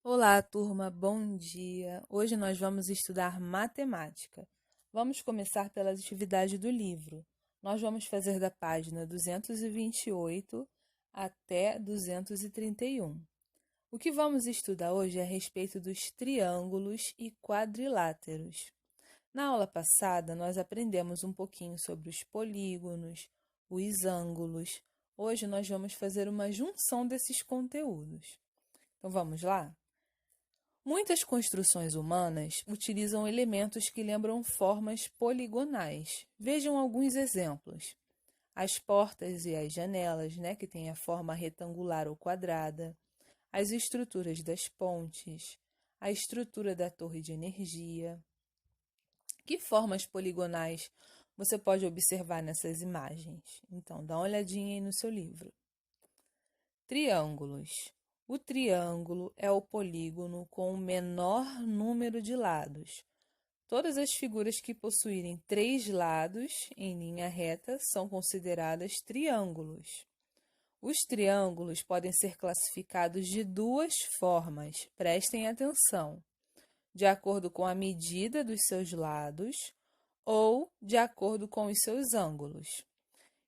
Olá, turma, bom dia! Hoje nós vamos estudar matemática. Vamos começar pela atividade do livro. Nós vamos fazer da página 228 até 231. O que vamos estudar hoje é a respeito dos triângulos e quadriláteros. Na aula passada, nós aprendemos um pouquinho sobre os polígonos, os ângulos. Hoje nós vamos fazer uma junção desses conteúdos. Então, vamos lá? Muitas construções humanas utilizam elementos que lembram formas poligonais. Vejam alguns exemplos. As portas e as janelas, que têm a forma retangular ou quadrada. As estruturas das pontes. A estrutura da torre de energia. Que formas poligonais você pode observar nessas imagens? Então, dá uma olhadinha aí no seu livro. Triângulos. O triângulo é o polígono com o menor número de lados. Todas as figuras que possuírem 3 lados em linha reta são consideradas triângulos. Os triângulos podem ser classificados de 2 formas, prestem atenção, de acordo com a medida dos seus lados ou de acordo com os seus ângulos.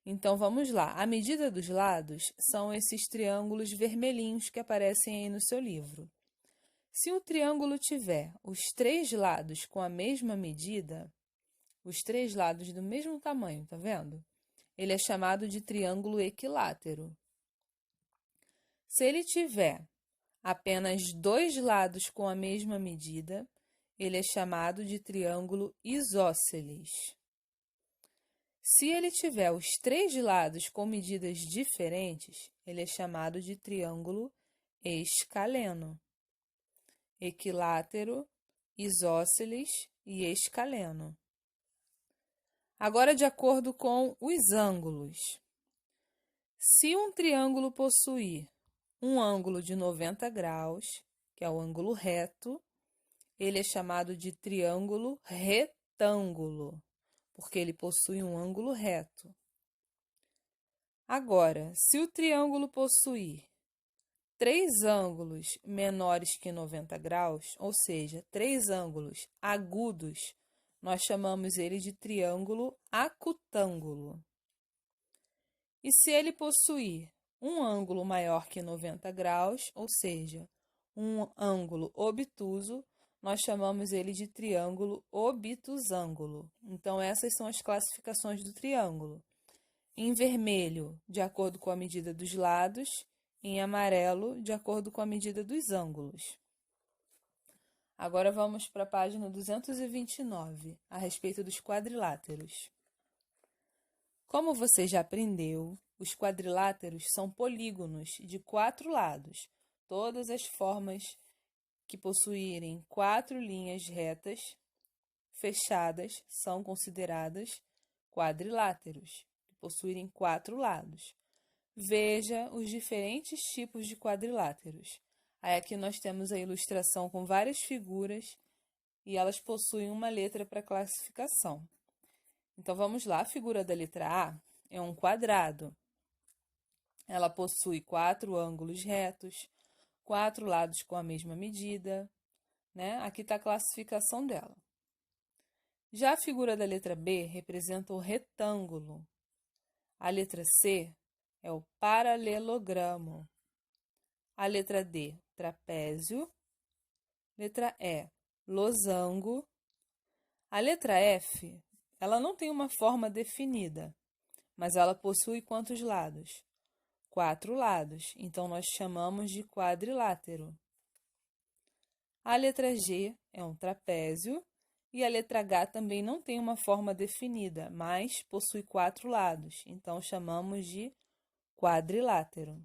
Então, vamos lá. A medida dos lados são esses triângulos vermelhinhos que aparecem aí no seu livro. Se o triângulo tiver os 3 lados com a mesma medida, os 3 lados do mesmo tamanho, tá vendo? Ele é chamado de triângulo equilátero. Se ele tiver apenas 2 lados com a mesma medida, ele é chamado de triângulo isósceles. Se ele tiver os 3 lados com medidas diferentes, ele é chamado de triângulo escaleno. Equilátero, isósceles e escaleno. Agora, de acordo com os ângulos. Se um triângulo possuir um ângulo de 90 graus, que é o ângulo reto, ele é chamado de triângulo retângulo, porque ele possui um ângulo reto. Agora, se o triângulo possuir 3 ângulos menores que 90 graus, ou seja, 3 ângulos agudos, nós chamamos ele de triângulo acutângulo. E se ele possuir um ângulo maior que 90 graus, ou seja, um ângulo obtuso, nós chamamos ele de triângulo obtusângulo. Então, essas são as classificações do triângulo. Em vermelho, de acordo com a medida dos lados, em amarelo, de acordo com a medida dos ângulos. Agora vamos para a página 229, a respeito dos quadriláteros. Como você já aprendeu, os quadriláteros são polígonos de 4 lados, todas as formas que possuírem 4 linhas retas fechadas são consideradas quadriláteros, que possuírem 4 lados. Veja os diferentes tipos de quadriláteros. Aí aqui nós temos a ilustração com várias figuras e elas possuem uma letra para classificação. Então vamos lá, a figura da letra A é um quadrado. Ela possui 4 ângulos retos, 4 lados com a mesma medida, Aqui está a classificação dela. Já a figura da letra B representa o retângulo. A letra C é o paralelogramo. A letra D, trapézio. Letra E, losango. A letra F, ela não tem uma forma definida, mas ela possui quantos lados? 4 lados, então nós chamamos de quadrilátero. A letra G é um trapézio e a letra H também não tem uma forma definida, mas possui 4 lados, então chamamos de quadrilátero.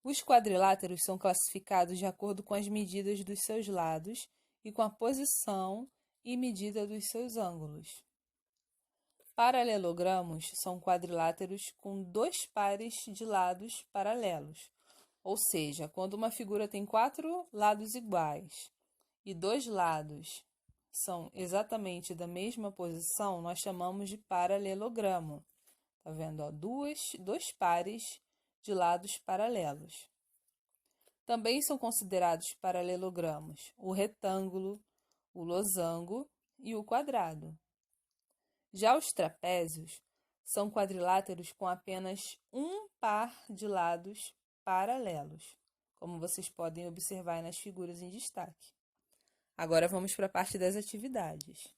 Os quadriláteros são classificados de acordo com as medidas dos seus lados e com a posição e medida dos seus ângulos. Paralelogramos são quadriláteros com dois pares de lados paralelos, ou seja, quando uma figura tem 4 lados iguais e dois lados são exatamente da mesma posição, nós chamamos de paralelogramo. Tá vendo? Ó, dois pares de lados paralelos. Também são considerados paralelogramos o retângulo, o losango e o quadrado. Já os trapézios são quadriláteros com apenas um par de lados paralelos, como vocês podem observar nas figuras em destaque. Agora vamos para a parte das atividades.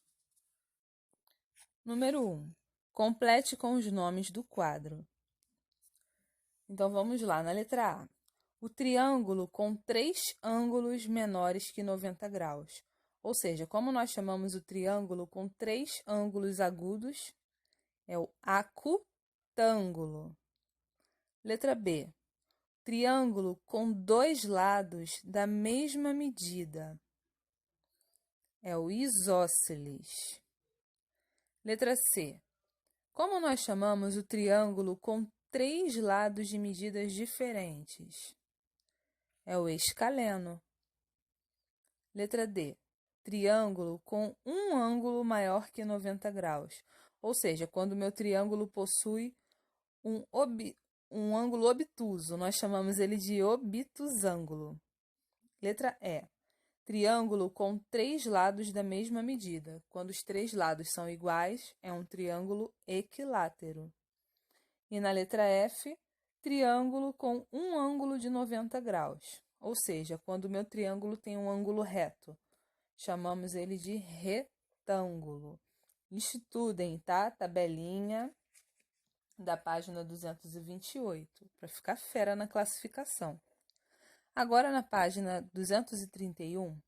Número 1. Complete com os nomes do quadro. Então vamos lá, na letra A. O triângulo com 3 ângulos menores que 90 graus. Ou seja, como nós chamamos o triângulo com 3 ângulos agudos, é o acutângulo. Letra B. Triângulo com 2 lados da mesma medida, é o isósceles. Letra C. Como nós chamamos o triângulo com 3 lados de medidas diferentes? É o escaleno. Letra D. Triângulo com um ângulo maior que 90 graus. Ou seja, quando o meu triângulo possui um ângulo obtuso, nós chamamos ele de obtusângulo. Letra E. Triângulo com 3 lados da mesma medida. Quando os 3 lados são iguais, é um triângulo equilátero. E na letra F, triângulo com um ângulo de 90 graus. Ou seja, quando o meu triângulo tem um ângulo reto, chamamos ele de retângulo. Estudem, tá? Tabelinha da página 228, para ficar fera na classificação. Agora, na página 231,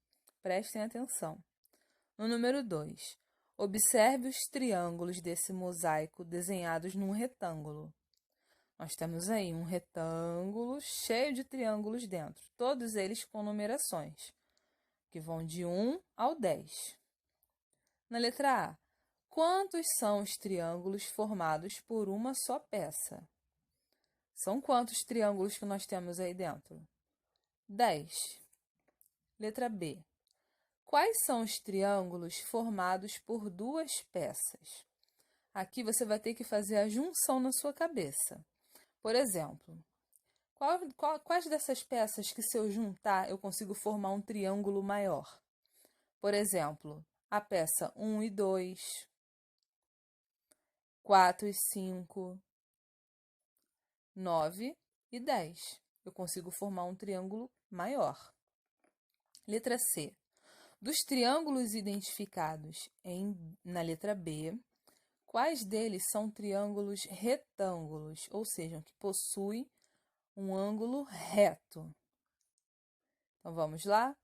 prestem atenção. No número 2, observe os triângulos desse mosaico desenhados num retângulo. Nós temos aí um retângulo cheio de triângulos dentro, todos eles com numerações, que vão de 1 ao 10. Na letra A, quantos são os triângulos formados por uma só peça? São quantos triângulos que nós temos aí dentro? 10. Letra B. Quais são os triângulos formados por duas peças? Aqui você vai ter que fazer a junção na sua cabeça. Por exemplo, quais dessas peças que, se eu juntar, eu consigo formar um triângulo maior? Por exemplo, a peça 1 e 2, 4 e 5, 9 e 10. Eu consigo formar um triângulo maior. Letra C. Dos triângulos identificados na letra B, quais deles são triângulos retângulos, ou seja, que possuem um ângulo reto? Então, vamos lá?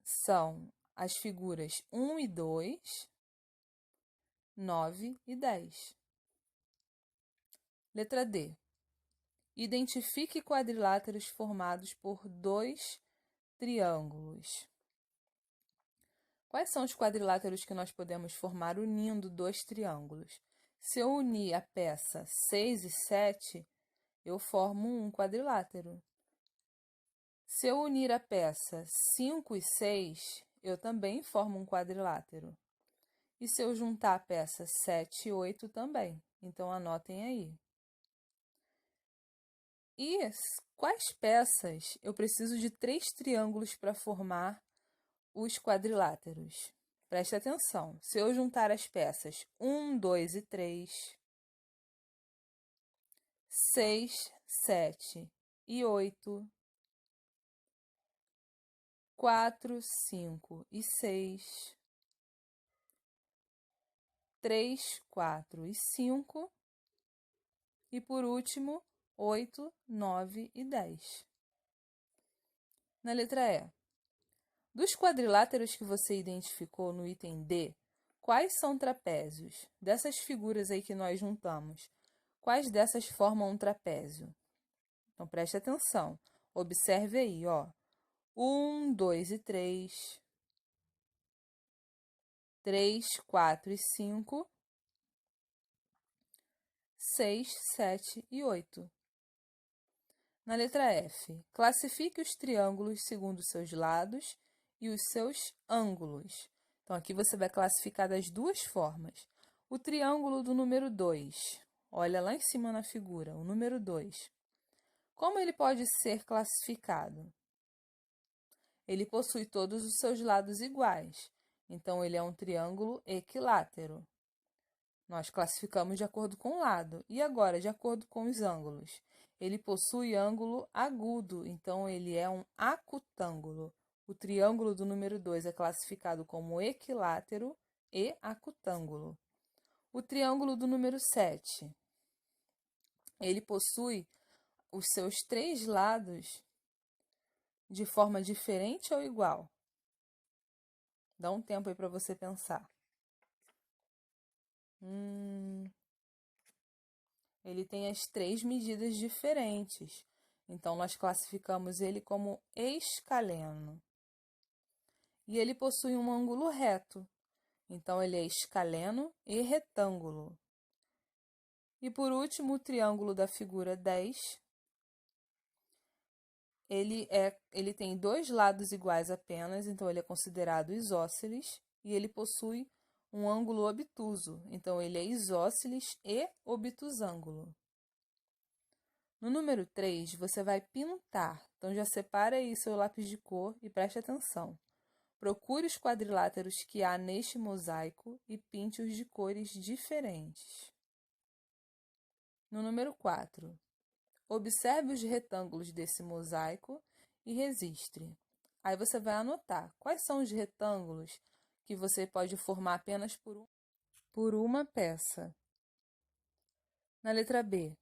São as figuras 1 e 2, 9 e 10. Letra D. Identifique quadriláteros formados por dois triângulos. Quais são os quadriláteros que nós podemos formar unindo dois triângulos? Se eu unir a peça 6 e 7, eu formo um quadrilátero. Se eu unir a peça 5 e 6, eu também formo um quadrilátero. E se eu juntar a peça 7 e 8 também. Então, anotem aí. E quais peças eu preciso de 3 triângulos para formar os quadriláteros? Preste atenção. Se eu juntar as peças 1, 2 e 3, 6, 7 e 8, 4, 5 e 6, 3, 4 e 5 e, por último, 8, 9 e 10. Na letra E. Dos quadriláteros que você identificou no item D, quais são trapézios? Dessas figuras aí que nós juntamos, quais dessas formam um trapézio? Então, preste atenção. Observe aí, ó. 1, 2 e 3. 3, 4 e 5, 6, 7 e 8. Na letra F, classifique os triângulos segundo seus lados e os seus ângulos. Então, aqui você vai classificar das duas formas. O triângulo do número 2, olha lá em cima na figura, o número 2. Como ele pode ser classificado? Ele possui todos os seus lados iguais, então ele é um triângulo equilátero. Nós classificamos de acordo com o lado. E agora, de acordo com os ângulos? Ele possui ângulo agudo, então ele é um acutângulo. O triângulo do número 2 é classificado como equilátero e acutângulo. O triângulo do número 7, ele possui os seus 3 lados de forma diferente ou igual? Dá um tempo aí para você pensar. Ele tem as 3 medidas diferentes. Então, nós classificamos ele como escaleno. E ele possui um ângulo reto. Então, ele é escaleno e retângulo. E, por último, o triângulo da figura 10. Ele tem 2 lados iguais apenas, então ele é considerado isósceles. E ele possui um ângulo obtuso, então ele é isósceles e obtusângulo. No número 3, você vai pintar. Então, já separa aí seu lápis de cor e preste atenção. Procure os quadriláteros que há neste mosaico e pinte-os de cores diferentes. No número 4, observe os retângulos desse mosaico e registre. Aí você vai anotar quais são os retângulos que você pode formar apenas por uma peça. Na letra B,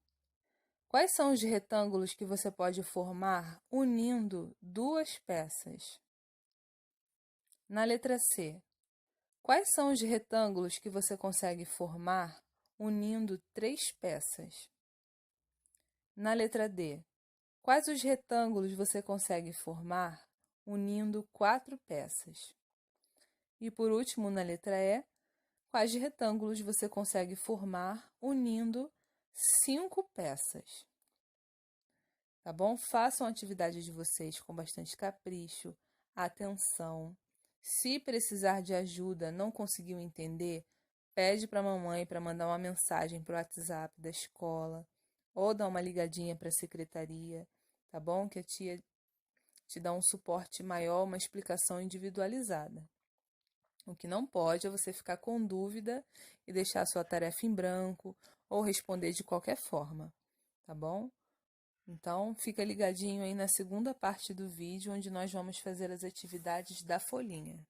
quais são os retângulos que você pode formar unindo duas peças? Na letra C, quais são os retângulos que você consegue formar unindo 3 peças? Na letra D, quais os retângulos você consegue formar unindo 4 peças? E por último, na letra E, quais retângulos você consegue formar unindo 5 peças? Tá bom? Façam a atividade de vocês com bastante capricho, atenção. Se precisar de ajuda, não conseguiu entender, pede para a mamãe para mandar uma mensagem para o WhatsApp da escola ou dar uma ligadinha para a secretaria, tá bom? Que a tia te dá um suporte maior, uma explicação individualizada. O que não pode é você ficar com dúvida e deixar a sua tarefa em branco ou responder de qualquer forma, tá bom? Então, fica ligadinho aí na segunda parte do vídeo, onde nós vamos fazer as atividades da folhinha.